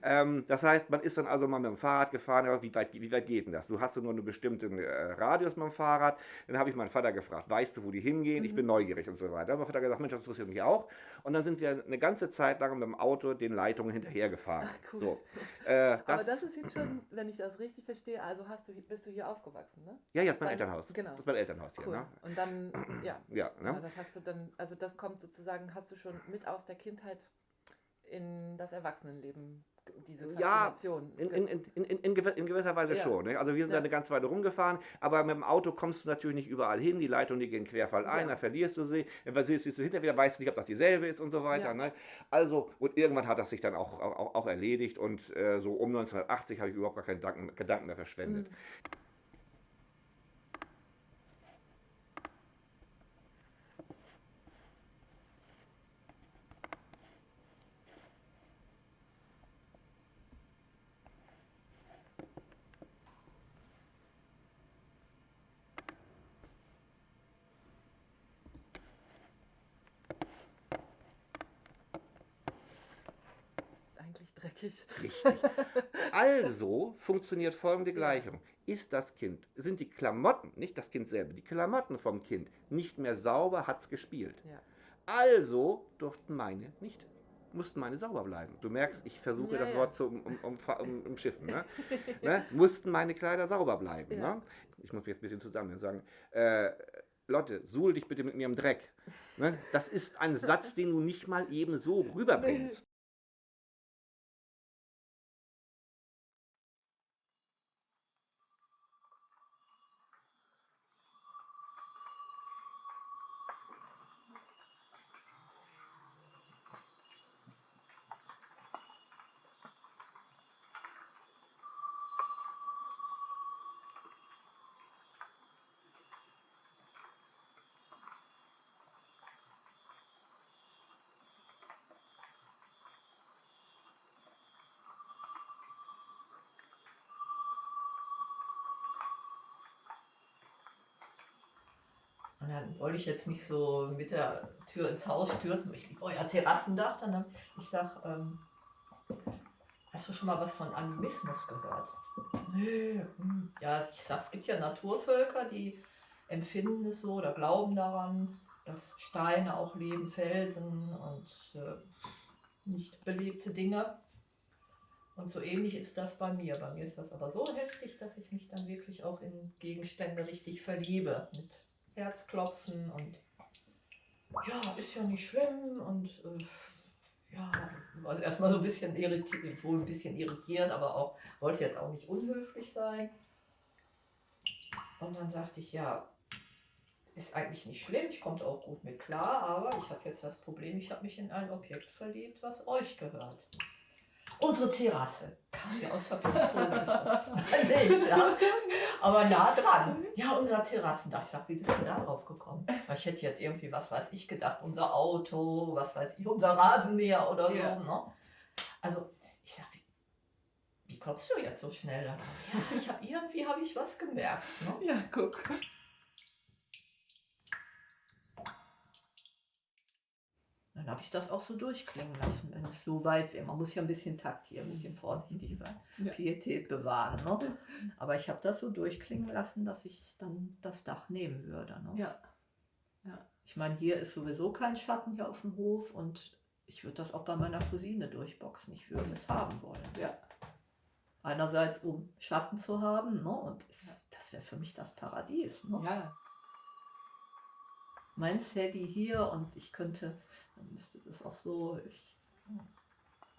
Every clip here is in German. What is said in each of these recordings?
Das heißt, man ist dann also mal mit dem Fahrrad gefahren, aber wie weit geht denn das? Du hast nur einen bestimmten Radius mit dem Fahrrad. Dann habe ich meinen Vater gefragt, weißt du, wo die hingehen? Ich bin neugierig und so weiter. Dann hat mein Vater gesagt, Mensch, das interessiert mich auch. Und dann sind wir eine ganze Zeit lang mit dem Auto den Leitungen hinterher gefahren. Ach, cool. So, Aber das ist jetzt schon, wenn ich das richtig verstehe, also bist du hier aufgewachsen, ne? ja, ja, ist mein Dann, Elternhaus. genau. Das ist mein Elternhaus hier. Cool. Ne? Und dann, ja, Ja, ne? das hast du dann, also das kommt sozusagen, hast du schon mit aus der Kindheit in das Erwachsenenleben, diese Ja, Faszination. in gewisser Weise Ja, schon. Ne? Also wir sind da ja, eine ganze Weile rumgefahren, aber mit dem Auto kommst du natürlich nicht überall hin. Die Leitungen, die gehen querfall ein, ja, da verlierst du sie. Dann siehst du hinterher wieder, weißt du nicht, ob das dieselbe ist und so weiter. ja. Ne? Also, und irgendwann hat das sich dann auch erledigt und so um 1980 habe ich überhaupt gar keinen Gedanken mehr verschwendet. Mhm. Eigentlich dreckig. Richtig. Also funktioniert folgende Ja, Gleichung. Sind die Klamotten, nicht das Kind selber, die Klamotten vom Kind nicht mehr sauber, hat's gespielt. ja. Also mussten meine sauber bleiben. Du merkst, ich versuche Ja, das ja. Wort zu umschiffen. Ne? Ne? Mussten meine Kleider sauber bleiben. Ja. Ne? Ich muss mich jetzt ein bisschen zusammen sagen. Lotte, suhl dich bitte mit mir im Dreck. Ne? Das ist ein Satz, den du nicht mal eben so rüberbringst. Und dann wollte ich jetzt nicht so mit der Tür ins Haus stürzen. Ich liebe euer Terrassendach. Ich sag, hast du schon mal was von Animismus gehört? Nö. Ja, ich sag, es gibt ja Naturvölker, die empfinden es so oder glauben daran, dass Steine auch leben, Felsen und nicht belebte Dinge. Und so ähnlich ist das bei mir. Bei mir ist das aber so heftig, dass ich mich dann wirklich auch in Gegenstände richtig verliebe. Mit Herzklopfen und ja, ist ja nicht schlimm und ja, also erstmal so ein bisschen irritiert, wohl ein bisschen irritiert, aber auch wollte jetzt auch nicht unhöflich sein. Und dann sagte ich, ja, ist eigentlich nicht schlimm, ich komme auch gut mit klar, aber ich habe jetzt das Problem, ich habe mich in ein Objekt verliebt, was euch gehört. Unsere Terrasse kam ja aus der Pistole. Nicht, ja. Aber nah dran. Ja, unser Terrassendach. Ich sag, wie bist du da drauf gekommen? Weil ich hätte jetzt irgendwie, was weiß ich, gedacht, unser Auto, was weiß ich, unser Rasenmäher oder so. Ja. Ne? Also, ich sag, wie kommst du jetzt so schnell da? Ja, irgendwie habe ich was gemerkt. Ne? Ja, guck. Dann habe ich das auch so durchklingen lassen, wenn es so weit wäre. Man muss ja ein bisschen Takt hier, ein bisschen vorsichtig sein, Ja. Pietät bewahren. Ne? Aber ich habe das so durchklingen lassen, dass ich dann das Dach nehmen würde. Ne? Ja. Ja. Ich meine, hier ist sowieso kein Schatten hier auf dem Hof und ich würde das auch bei meiner Cousine durchboxen. Ich würde es haben wollen. Ja. Einerseits, um Schatten zu haben, ne? Und das wäre für mich das Paradies. Ne? Ja. Mein Sadie hier und ich könnte, dann müsste das auch so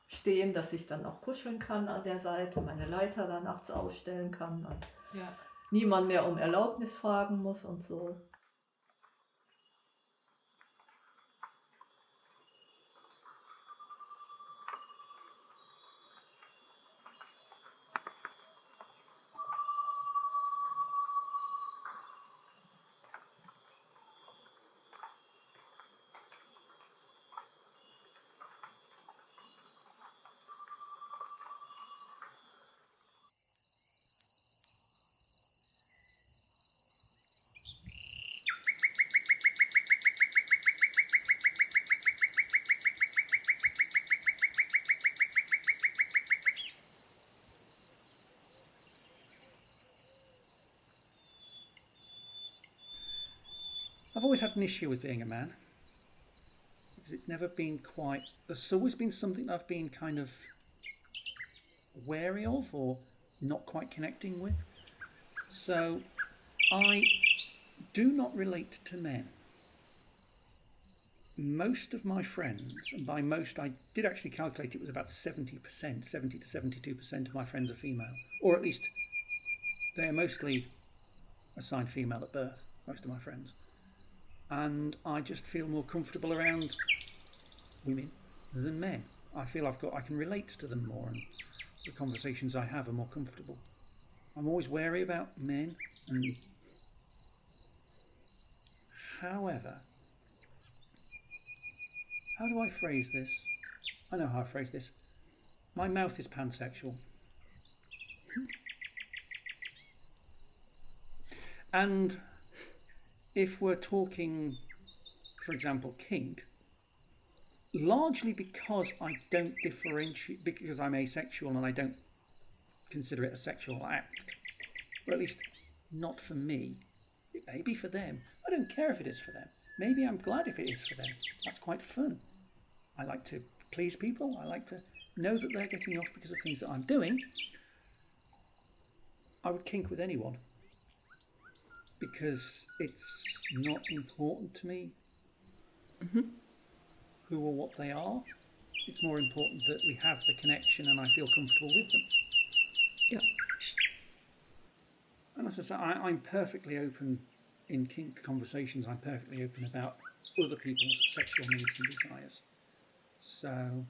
stehen, dass ich dann auch kuscheln kann an der Seite, meine Leiter da nachts aufstellen kann und Ja. niemand mehr um Erlaubnis fragen muss und so. I've always had an issue with being a man. Because it's never been quite... There's always been something that I've been kind of wary of or not quite connecting with. So I do not relate to men. Most of my friends, and by most I did actually calculate it was about 70%, 70 to 72% of my friends are female. Or at least they are mostly assigned female at birth, most of my friends. And I just feel more comfortable around women than men. I feel I can relate to them more, and the conversations I have are more comfortable. I'm always wary about men, and however, how do I phrase this? I know how I phrase this. My mouth is pansexual. And if we're talking, for example, kink, largely because I don't differentiate, because I'm asexual and I don't consider it a sexual act, or at least not for me. It may be for them. I don't care if it is for them. Maybe I'm glad if it is for them. That's quite fun. I like to please people. I like to know that they're getting off because of things that I'm doing. I would kink with anyone because it's not important to me who or what they are. It's more important that we have the connection and I feel comfortable with them. Yeah. And as I say, I'm perfectly open in kink conversations. I'm perfectly open about other people's sexual needs and desires. So,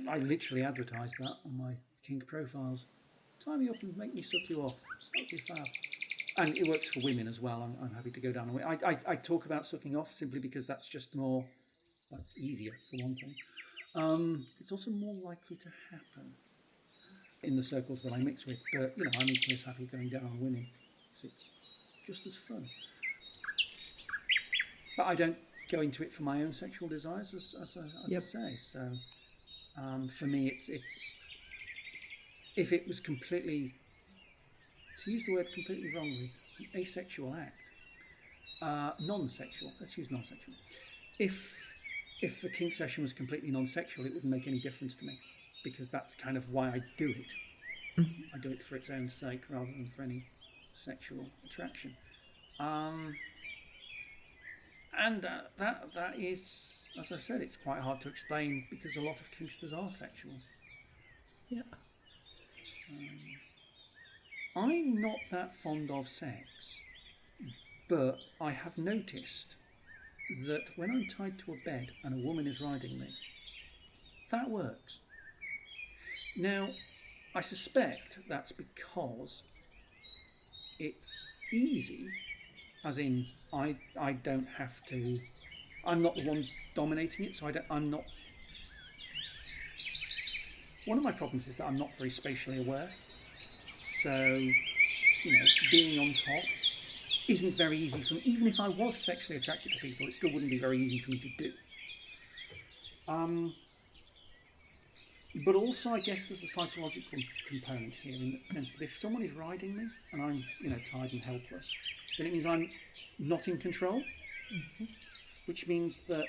I literally advertise that on my kink profiles. Tie me up and make me suck you off. That would be fab. And it works for women as well. I'm happy to go down. I talk about sucking off simply because that's just more, that's easier for one thing. It's also more likely to happen in the circles that I mix with. But, you know, I'm equally as happy going down on women because it's just as fun. But I don't go into it for my own sexual desires, as I say. So, for me, it's if it was completely, to use the word completely wrongly, an asexual act, non-sexual. Let's use non-sexual. If the kink session was completely non-sexual, it wouldn't make any difference to me, because that's kind of why I do it. Mm-hmm. I do it for its own sake rather than for any sexual attraction. And that is, as I said, it's quite hard to explain because a lot of kinksters are sexual. Yeah. I'm not that fond of sex, but I have noticed that when I'm tied to a bed and a woman is riding me, that works. Now, I suspect that's because it's easy, as in I don't have to, I'm not the one dominating it, so I'm not, one of my problems is that I'm not very spatially aware. So, you know, being on top isn't very easy for me. Even if I was sexually attracted to people, it still wouldn't be very easy for me to do. But also, I guess there's a psychological component here in the sense that if someone is riding me and I'm, you know, tired and helpless, then it means I'm not in control, which means that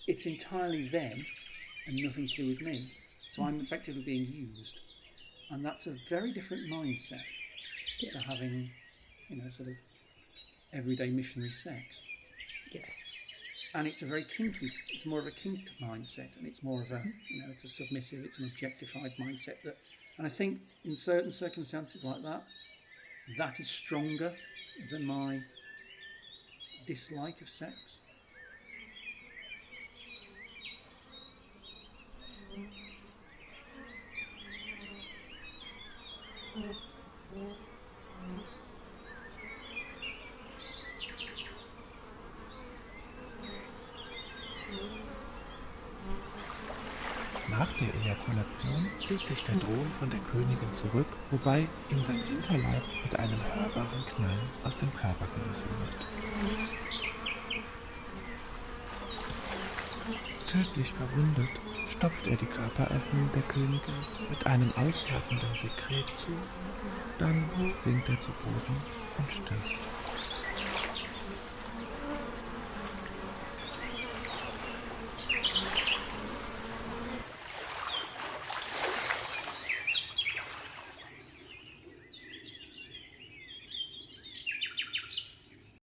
it's entirely them and nothing to do with me. So I'm effectively being used. And that's a very different mindset to having, you know, sort of everyday missionary sex. Yes. And it's a very kinky, it's more of a kinked mindset, and it's more of a, you know, it's a submissive, it's an objectified mindset that, and I think in certain circumstances like that, that is stronger than my dislike of sex. Nach der Ejakulation zieht sich der Thron von der Königin zurück, wobei ihm sein Hinterleib mit einem hörbaren Knall aus dem Körper gerissen wird. Tödlich verwundet stopft er die Körperöffnung der Königin mit einem aushärtenden Sekret zu, dann sinkt er zu Boden und stirbt.